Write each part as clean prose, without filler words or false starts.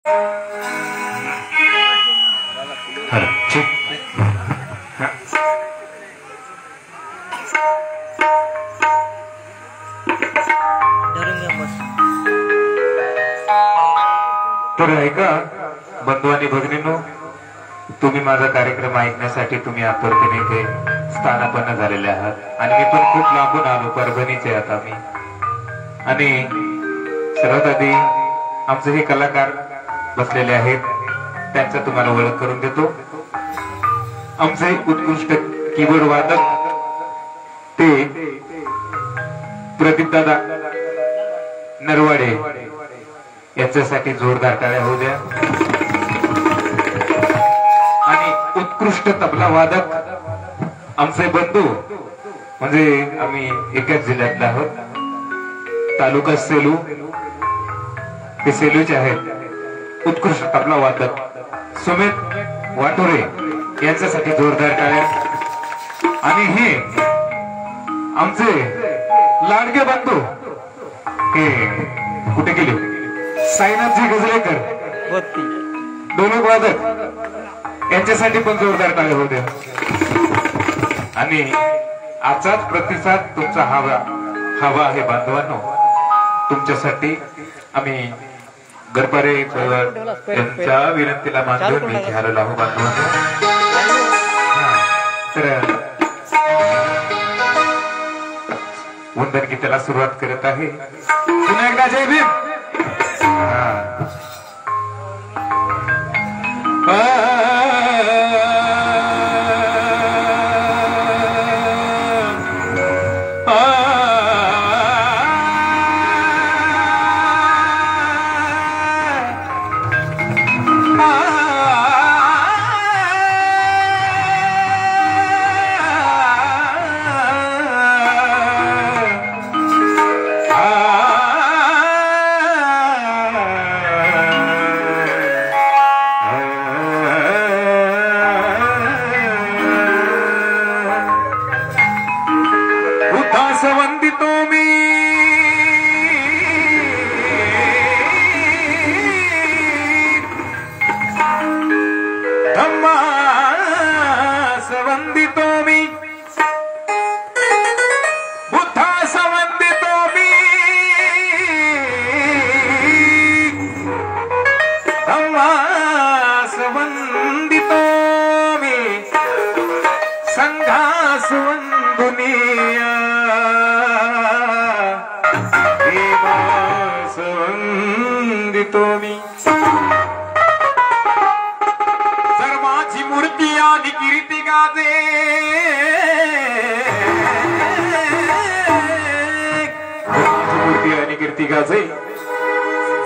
तर ऐका बंधू आणि भगिनींनो, तुम्ही माझा कार्यक्रम ऐकण्यासाठी तुम्ही आतुरतेने इथे स्थानापन्न झालेले आहात आणि मी पण खूप लांबून आलो, परभणीचे आहात आम्ही. आणि सर्वात आधी आमचे हे कलाकार बसलेले आहेत, त्यांचा तुम्हाला ओळख करून देतो. आमचे उत्कृष्ट कीबोर्ड वादक ते प्रदीप दादा नरवाडे यांच्यासाठी जोरदार टाळ्या होऊ द्या. आणि उत्कृष्ट तबला वादक आमचे बंधू, म्हणजे आम्ही एकाच जिल्ह्यातले आहोत, तालुका सेलू, ते सेलूचे आहेत, उत्कृष्ट तबला वादक सुमित वाटोरे यांच्यासाठी जोरदार टाळ्या. आणि हे आमचे लाडके बंधू हे कुठे गेले, साईनाथजी गजरेकर ढोलक वादक यांच्यासाठी पण जोरदार टाळ्या होऊ द्या. आणि आजचाच प्रतिसाद तुमचा हवा आहे बांधवांनो. तुमच्यासाठी आम्ही गरपारे यांच्या विनंतीला मान देऊन मी घ्यायला आहो बांधवांनो. तर वंदन गीताला सुरुवात करत आहे. पुन्हा एकदा जय भीम.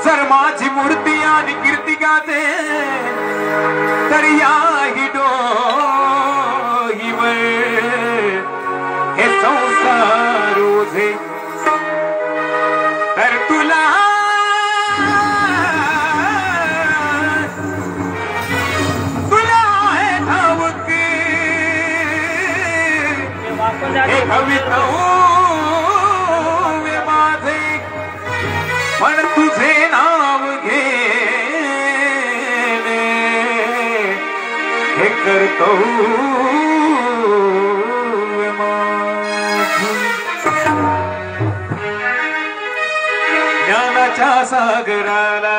जर माझी मूर्ती आणि कीर्ती गाते तर याही डोहीवर हे संसार ओझे. तर तुला आहे ठाऊक हे कविता पण तुझे नाव घे हे करतो ज्ञानाच्या सागराला.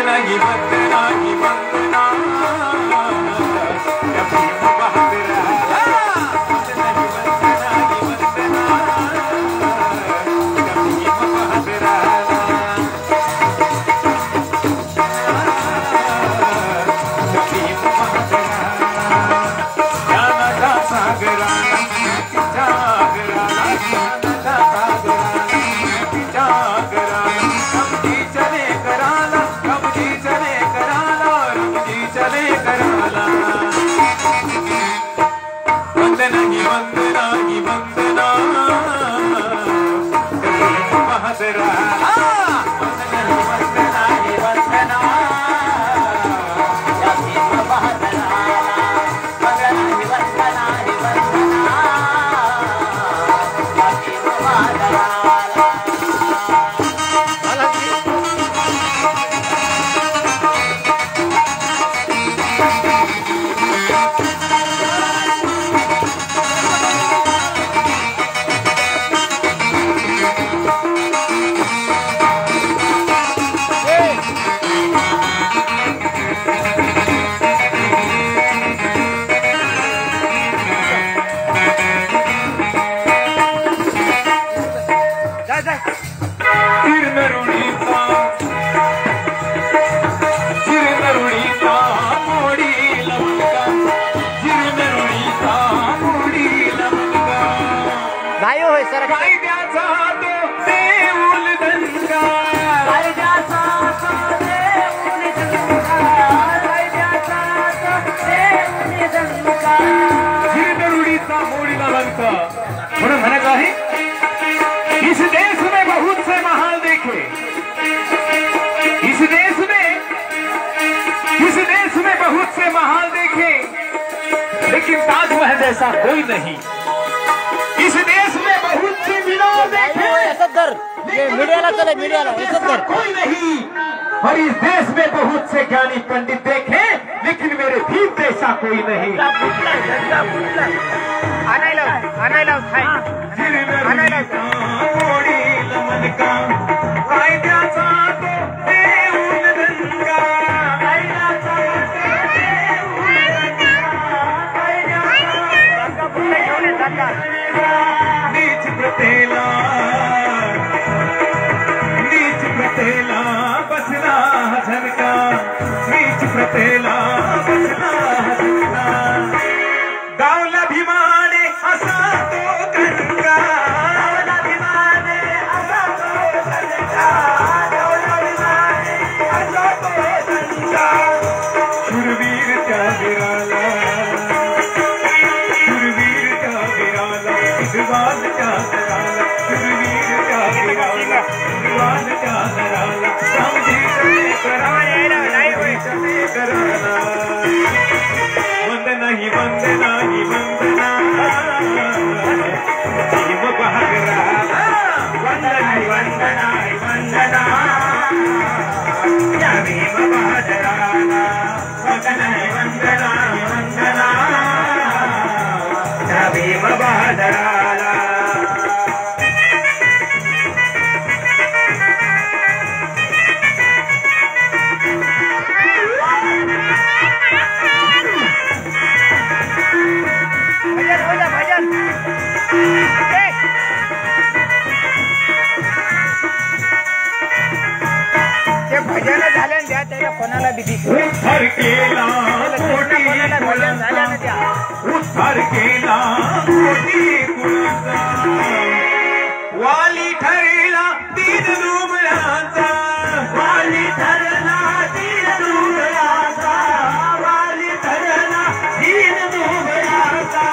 वंदना ही वंदना ही वंदना या भीम बहादुराला वंदना ही वंदना ही वंदना या भीम बहादुराला या भीम बहादुराला ज्ञानाचा सागराला जागराला ज्ञानाचा सागराला जागराला रमजी चले कराला रमजी चले कराला रमजी चले कराला वंदना ही वंदना ही वंदना बहादुराला वंदना ही वंदना ही वंदना या भीम बहादुराला वंदना ही वंदना ही वंदना या भीम बहादुराला म्हणून म्हणत आहे इस देश में बहुत से महाल देखे इस देश में बहुत से महाल देखे लेकिन ताजमहल जैसा कोई नहीं इस देश में बहुत से मीनार देखे मीडियाला चले मीडियाला कोई नहीं और इस देश में बहुत से ज्ञानी पंडित देखे लेकिन मेरे भीम जैसा कोई नहीं नीच प्रतेला बसला झनका नीच प्रतेला बसला झनका गावला भीमाने असा तो गणका गावला भीमाने असा तो गणका गावला भीमाने असा तो गणका शूरवीर त्या वीराला विद्वान त्या कराला शूरवीर त्या वीराला विद्वान त्या कराला समझी चले कराला वंदना ही वंदना ही वंदना भीम बहादुराला वंदना ही वंदना ही वंदना या भीम बहादुराला वंदना ही वंदना ही वंदना या भीम बहादुराला भजन झाले द्या त्याला कोणाला भीती उद्धार केला कोटी कुळाचा उद्धार केला कोटी कुळाचा वाली ठरला दीन दुबळाचा वाली ठरला दीन दुबळाचा वाली ठरला दीन दुबळाचा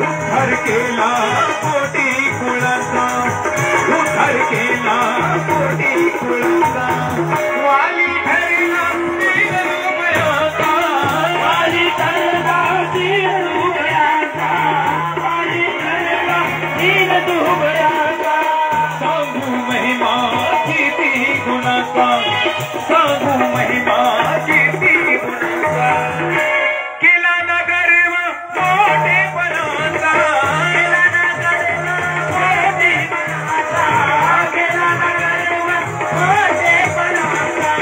उद्धार केला कोटी कुळाचा उद्धार केला कोटी कुळाचा वाली ठरला दीन दुबळाचा वाली ठरला दीन दुबळाचा वाली ठरला दीन दुबळाचा सांगू महिमा किती गुणाचा सांगू महिमा किती गुणाचा केला ना गर्व मोठेपणाचा केला ना गर्व मोठेपणाचा केला ना गर्व मोठेपणाचा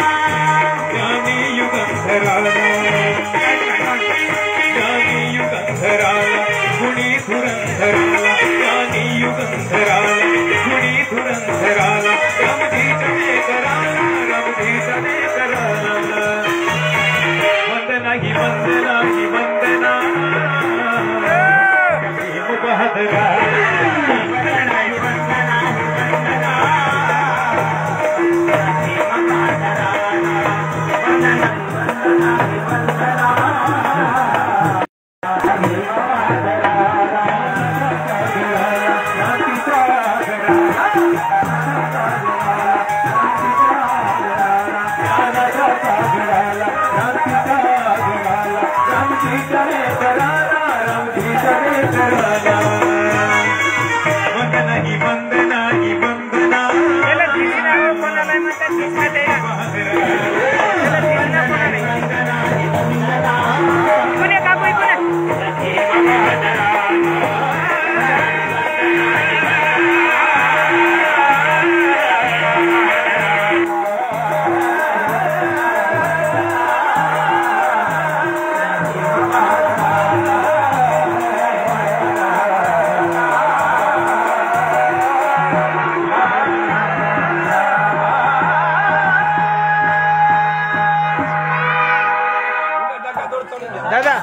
दादा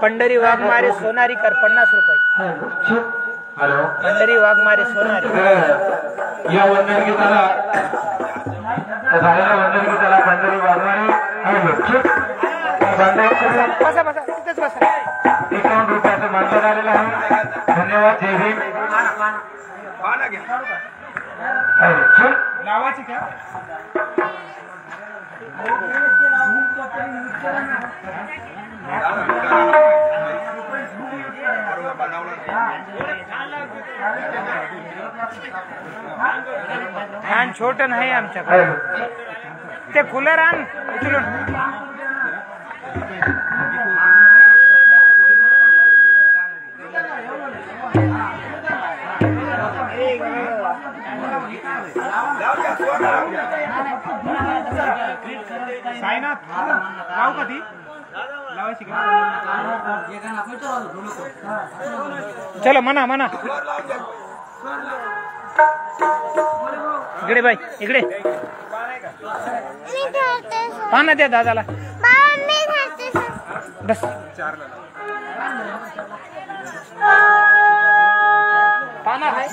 पंढरी वाघमारे सोनारी कर 50 रुपये. हॅलो पंढरी वाघमारे सोनारी. या वंदन गीताला झालेल्या वंदन गीताला पंढरी वाघमारे बसा बसा तिथेच बसा. 51 रुपयाचं मानधन आलेलं आहे. धन्यवाद. जय भीम. लावाची का फॅन छोट नाही आमच्याकडे. ते कूलर आण उचलून. साईनाथ लावू का ती लावायची का चलो म्हणा म्हणा. इकडे बाई इकडे पाना द्या दादाला. बस पाना आहे.